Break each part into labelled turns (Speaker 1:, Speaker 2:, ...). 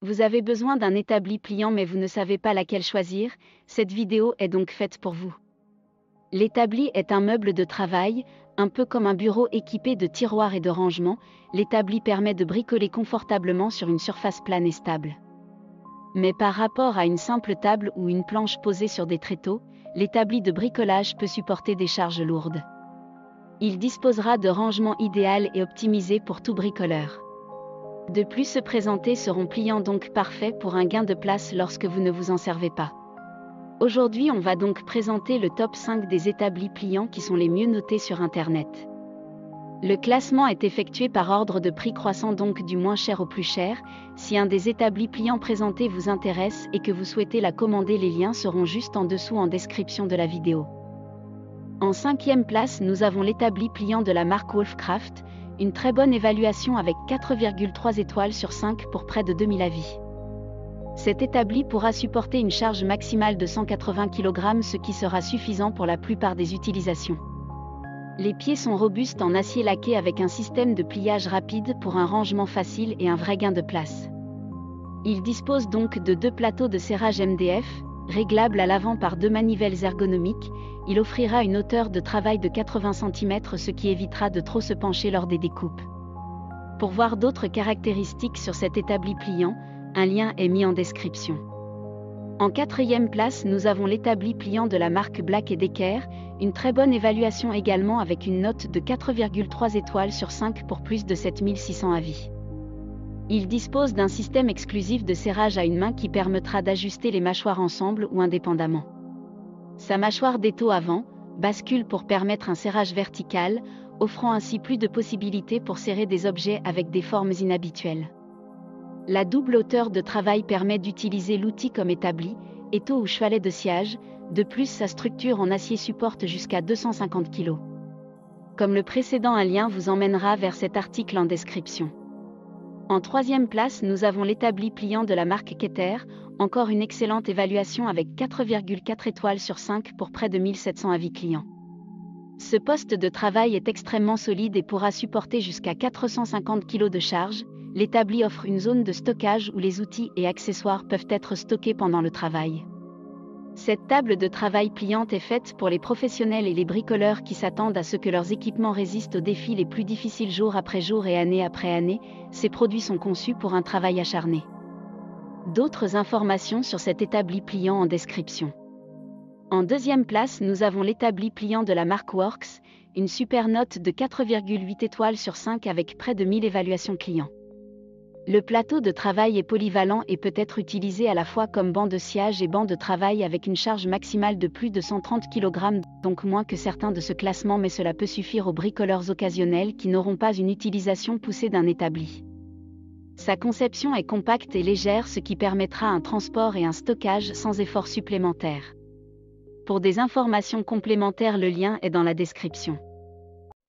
Speaker 1: Vous avez besoin d'un établi pliant mais vous ne savez pas laquelle choisir, cette vidéo est donc faite pour vous. L'établi est un meuble de travail, un peu comme un bureau équipé de tiroirs et de rangements. L'établi permet de bricoler confortablement sur une surface plane et stable. Mais par rapport à une simple table ou une planche posée sur des tréteaux, l'établi de bricolage peut supporter des charges lourdes. Il disposera de rangements idéaux et optimisés pour tout bricoleur. De plus, ceux présentés seront pliants, donc parfaits pour un gain de place lorsque vous ne vous en servez pas. Aujourd'hui, on va donc présenter le top 5 des établis pliants qui sont les mieux notés sur Internet. Le classement est effectué par ordre de prix croissant, donc du moins cher au plus cher. Si un des établis pliants présentés vous intéresse et que vous souhaitez la commander, les liens seront juste en dessous en description de la vidéo. En 5e place, nous avons l'établi pliant de la marque Wolfcraft, une très bonne évaluation avec 4,3 étoiles sur 5 pour près de 2000 avis. Cet établi pourra supporter une charge maximale de 180 kg, ce qui sera suffisant pour la plupart des utilisations. Les pieds sont robustes en acier laqué avec un système de pliage rapide pour un rangement facile et un vrai gain de place. Il dispose donc de 2 plateaux de serrage MDF, réglables à l'avant par 2 manivelles ergonomiques. Il offrira une hauteur de travail de 80 cm, ce qui évitera de trop se pencher lors des découpes. Pour voir d'autres caractéristiques sur cet établi pliant, un lien est mis en description. En 4e place, nous avons l'établi pliant de la marque Black & Decker, une très bonne évaluation également avec une note de 4,3 étoiles sur 5 pour plus de 7600 avis. Il dispose d'un système exclusif de serrage à une main qui permettra d'ajuster les mâchoires ensemble ou indépendamment. Sa mâchoire d'étau avant bascule pour permettre un serrage vertical, offrant ainsi plus de possibilités pour serrer des objets avec des formes inhabituelles. La double hauteur de travail permet d'utiliser l'outil comme établi, étau ou chevalet de sciage. De plus, sa structure en acier supporte jusqu'à 250 kg. Comme le précédent, un lien vous emmènera vers cet article en description. En 3e place, nous avons l'établi pliant de la marque Keter, encore une excellente évaluation avec 4,4 étoiles sur 5 pour près de 1700 avis clients. Ce poste de travail est extrêmement solide et pourra supporter jusqu'à 450 kg de charge. L'établi offre une zone de stockage où les outils et accessoires peuvent être stockés pendant le travail. Cette table de travail pliante est faite pour les professionnels et les bricoleurs qui s'attendent à ce que leurs équipements résistent aux défis les plus difficiles jour après jour et année après année. Ces produits sont conçus pour un travail acharné. D'autres informations sur cet établi pliant en description. En 2e place, nous avons l'établi pliant de la marque Works, une super note de 4,8 étoiles sur 5 avec près de 1000 évaluations clients. Le plateau de travail est polyvalent et peut être utilisé à la fois comme banc de siège et banc de travail avec une charge maximale de plus de 130 kg, donc moins que certains de ce classement, mais cela peut suffire aux bricoleurs occasionnels qui n'auront pas une utilisation poussée d'un établi. Sa conception est compacte et légère, ce qui permettra un transport et un stockage sans effort supplémentaire. Pour des informations complémentaires, le lien est dans la description.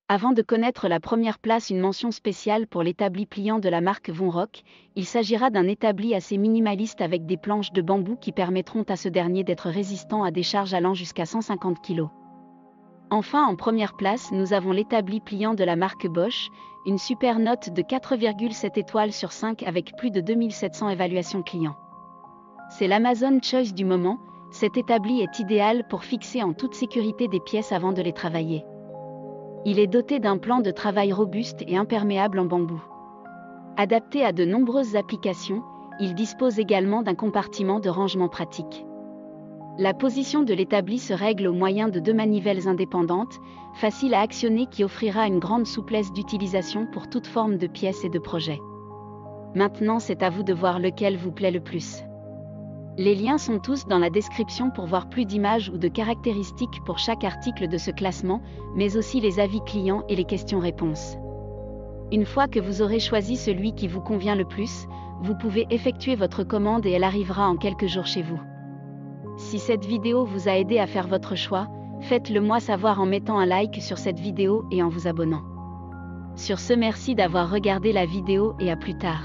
Speaker 1: Avant de connaître la première place, une mention spéciale pour l'établi pliant de la marque Vonrock. Il s'agira d'un établi assez minimaliste avec des planches de bambou qui permettront à ce dernier d'être résistant à des charges allant jusqu'à 150 kg. Enfin, en première place, nous avons l'établi pliant de la marque Bosch, une super note de 4,7 étoiles sur 5 avec plus de 2700 évaluations clients. C'est l'Amazon Choice du moment. Cet établi est idéal pour fixer en toute sécurité des pièces avant de les travailler. Il est doté d'un plan de travail robuste et imperméable en bambou. Adapté à de nombreuses applications, il dispose également d'un compartiment de rangement pratique. La position de l'établi se règle au moyen de 2 manivelles indépendantes, faciles à actionner, qui offrira une grande souplesse d'utilisation pour toute forme de pièces et de projets. Maintenant, c'est à vous de voir lequel vous plaît le plus. Les liens sont tous dans la description pour voir plus d'images ou de caractéristiques pour chaque article de ce classement, mais aussi les avis clients et les questions-réponses. Une fois que vous aurez choisi celui qui vous convient le plus, vous pouvez effectuer votre commande et elle arrivera en quelques jours chez vous. Si cette vidéo vous a aidé à faire votre choix, faites-le moi savoir en mettant un like sur cette vidéo et en vous abonnant. Sur ce, merci d'avoir regardé la vidéo et à plus tard.